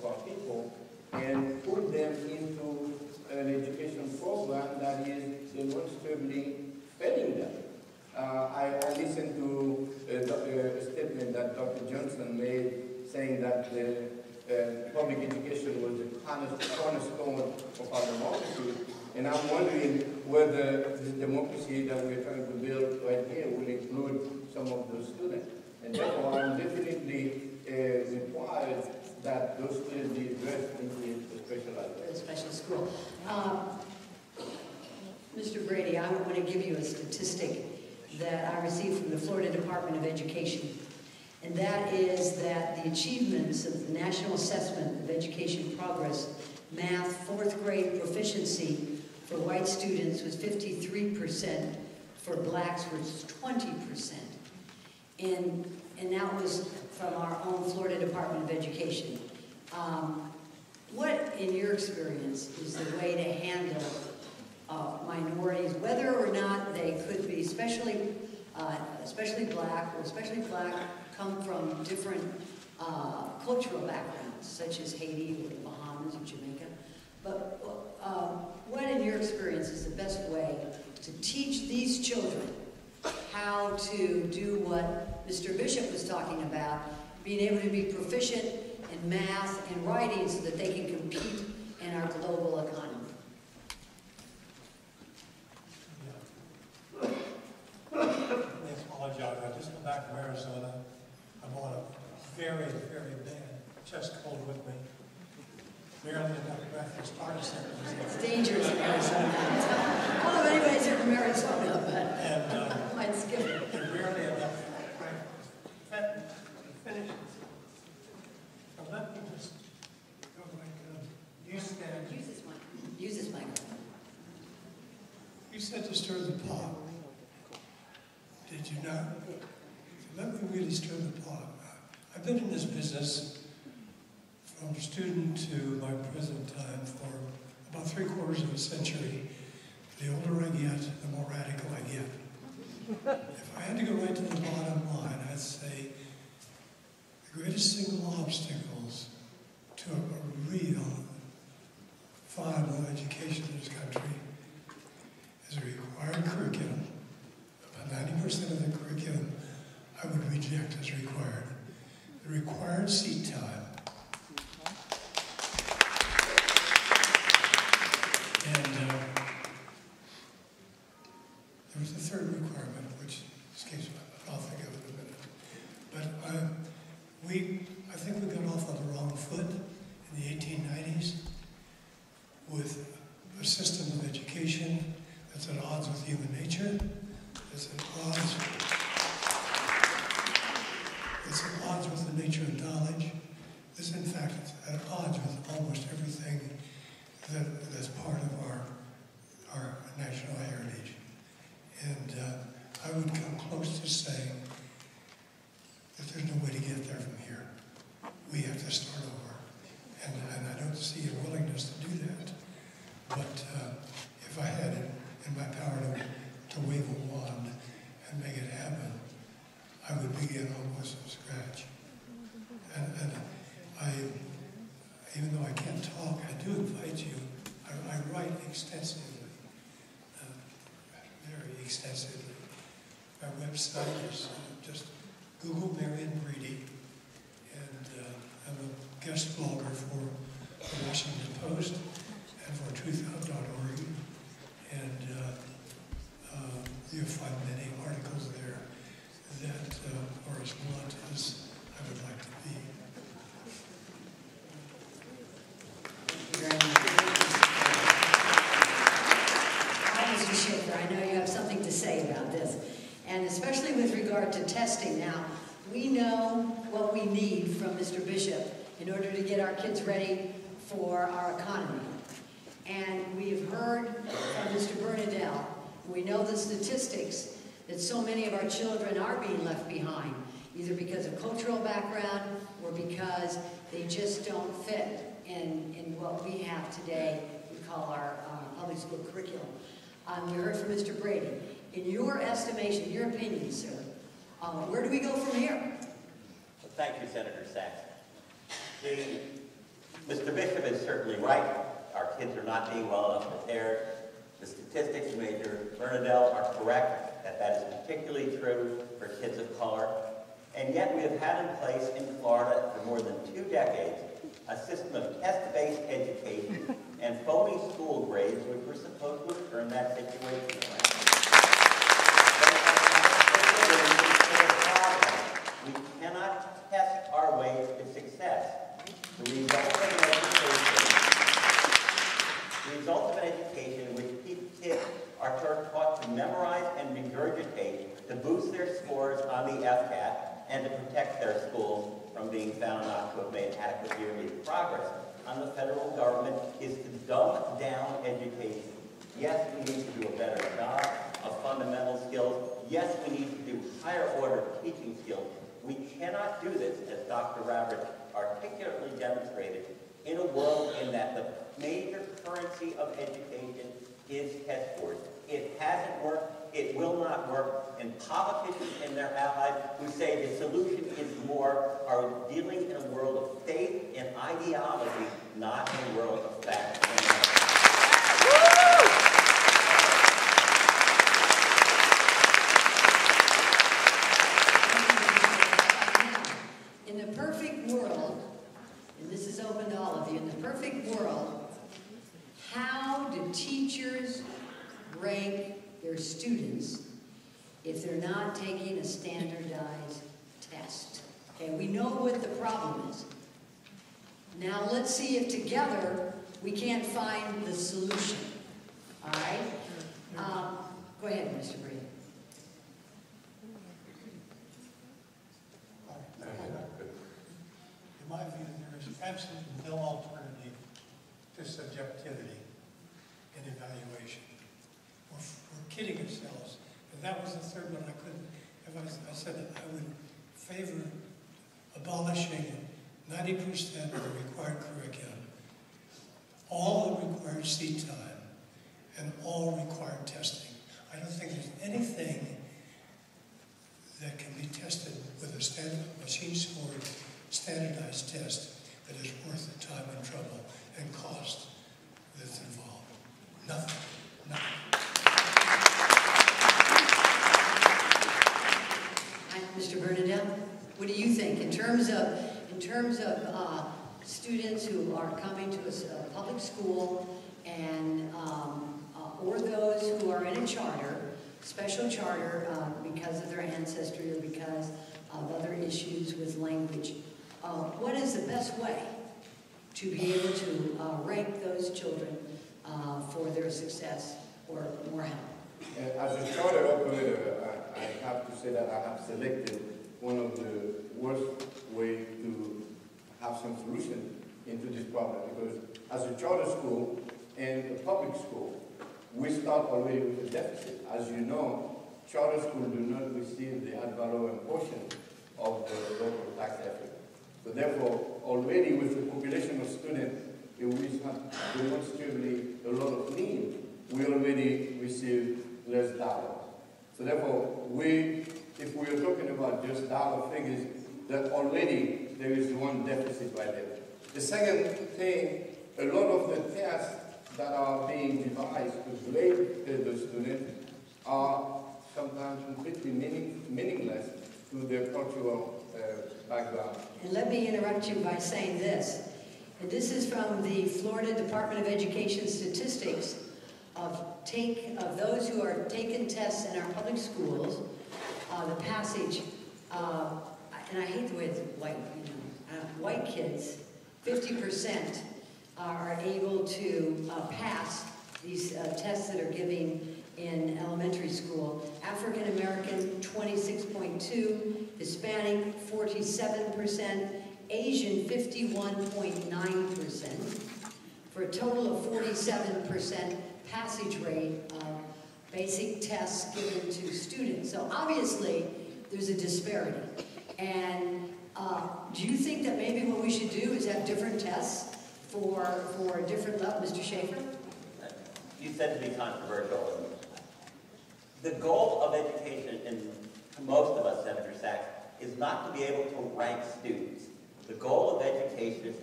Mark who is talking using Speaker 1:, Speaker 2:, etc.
Speaker 1: our people and put them into an education program that is demonstrably failing them. I listened to a statement that Dr. Johnson made saying that public education was the cornerstone of our democracy. And I'm wondering whether the democracy that we're trying to build right here will include some of those students. And therefore, I'm definitely required that those students be addressed in the
Speaker 2: special school. Mr. Brady, I want to give you a statistic that I received from the Florida Department of Education. And that is that the achievements of the National Assessment of Education Progress, math, 4th grade proficiency for white students was 53%, for blacks was 20%. And that was from our own Florida Department of Education. What, in your experience, is the way to handle minorities, whether or not they could be, especially black, come from different cultural backgrounds, such as Haiti or the Bahamas or Jamaica. But what, in your experience, is the best way to teach these children how to do what Mr. Bishop was talking about, being able to be proficient in math and writing so that they can compete in our global economy?
Speaker 3: I just come back from Arizona. I'm on a very, very bad chest cold with me. Barely enough breath to start a sentence.
Speaker 2: It's dangerous in Arizona. I don't know if anybody's here from Arizona, but I might skip it.
Speaker 3: And barely enough breath to finish. So let me just go like you said.
Speaker 2: Use this microphone.
Speaker 3: You said to stir the pot. Did you not? So let me really stir the pot. I've been in this business from student to my present time for about 3/4 of a century. The older I get, the more radical I get. If I had to go right to the bottom line, I'd say the greatest single obstacles to a real viable education in this country is a required curriculum. About 90% of the curriculum I would reject as required. The required seat time. And there was a third requirement, which escapes me. I'll think of it in a minute. But I think we got off on the wrong foot in the 1890s with a system of education that's at odds with human nature. It's at odds with the nature of knowledge. This, in fact, is at odds with almost everything that's part of our national heritage. And I would come close to saying that there's no way to get there from here. We have to start over. And I don't see a willingness to do that. But if I had it in my power to wave a wand and make it happen, I would begin almost from scratch. And even though I can't talk, I do invite you. I write extensively, very extensively. My website is just Google Marion Brady, and I'm a guest blogger for the Washington Post and for truthout.org, and you'll find many articles there that are as blunt as I would like to be.
Speaker 2: Mr. Schiffer, I know you have something to say about this, and especially with regard to testing. Now, we know what we need from Mr. Bishop in order to get our kids ready for our economy. And we've heard from Mr. Bernadelle, we know the statistics that so many of our children are being left behind, either because of cultural background or because they just don't fit in what we have today, we call our public school curriculum. We heard from Mr. Brady. In your estimation, your opinion, sir, where do we go from here?
Speaker 4: Well, thank you, Senator Sachs. Mr. Bishop is certainly right. Our kids are not being well enough prepared. The statistics, Major Bernadelle, are correct that that is particularly true for kids of color. And yet we have had in place in Florida for more than 2 decades a system of test-based education and phony school grades which were supposed to turn that situation around. We cannot test our way to success. The result of an education in which kids are taught to memorize and regurgitate to boost their scores on the FCAT and to protect their schools from being found not to have made adequate yearly progress on the federal government is to dumb down education. Yes, we need to do a better job of fundamental skills. Yes, we need to do higher order teaching skills. We cannot do this, as Dr. Ravitch articulately demonstrated, in a world in that the major currency of education is test scores. It hasn't worked, it will not work, and politicians and their allies who say the solution is more are dealing in a world of faith and ideology, not in a world of fact and
Speaker 2: In the perfect world, and this is open to all of you, in the perfect world, how do teachers rank their students if they're not taking a standardized test? Okay, we know what the problem is. Now let's see if together we can't find the solution. All right? Go ahead, Mr. Brady.
Speaker 3: In my view, there is absolutely no alternative to subjectivity in evaluation. We're kidding ourselves. And that was the third one I couldn't. I said that I would favor abolishing 90% of the required curriculum, all the required seat time, and all required testing. I don't think there's anything that can be tested with a standard machine-scored standardized test that is worth the time and trouble and cost that's involved. Nothing. Nothing.
Speaker 2: Mr. Bernadette, what do you think in terms of students who are coming to a public school and or those who are in a charter, special charter, because of their ancestry or because of other issues with language? What is the best way to be able to rank those children for their success or more help?
Speaker 1: As a charter operator, I have to say that I have selected one of the worst ways to have some solution into this problem, because as a charter school and a public school, we start already with a deficit. As you know, charter schools do not receive the ad valorem portion of the local tax effort. So therefore, already with the population of students, we have demonstrably a lot of need. We already receive less dollars. So therefore, if we are talking about just dollar figures, that already there is one deficit right there. The second thing, a lot of the tests that are being devised to grade the students are sometimes completely meaningless to their cultural background.
Speaker 2: And let me interrupt you by saying this. And this is from the Florida Department of Education statistics of those who are taking tests in our public schools, the passage, and I hate the way it's white, white kids, 50% are able to pass these tests that are given in elementary school. African American, 26.2%, Hispanic, 47%, Asian, 51.9%, for a total of 47% passage rate of basic tests given to students. So obviously, there's a disparity. And do you think that maybe what we should do is have different tests for different levels? Mr. Schaefer?
Speaker 4: You said to be controversial. The goal of education, and to most of us, Senator Sachs, is not to be able to rank students. The goal of education is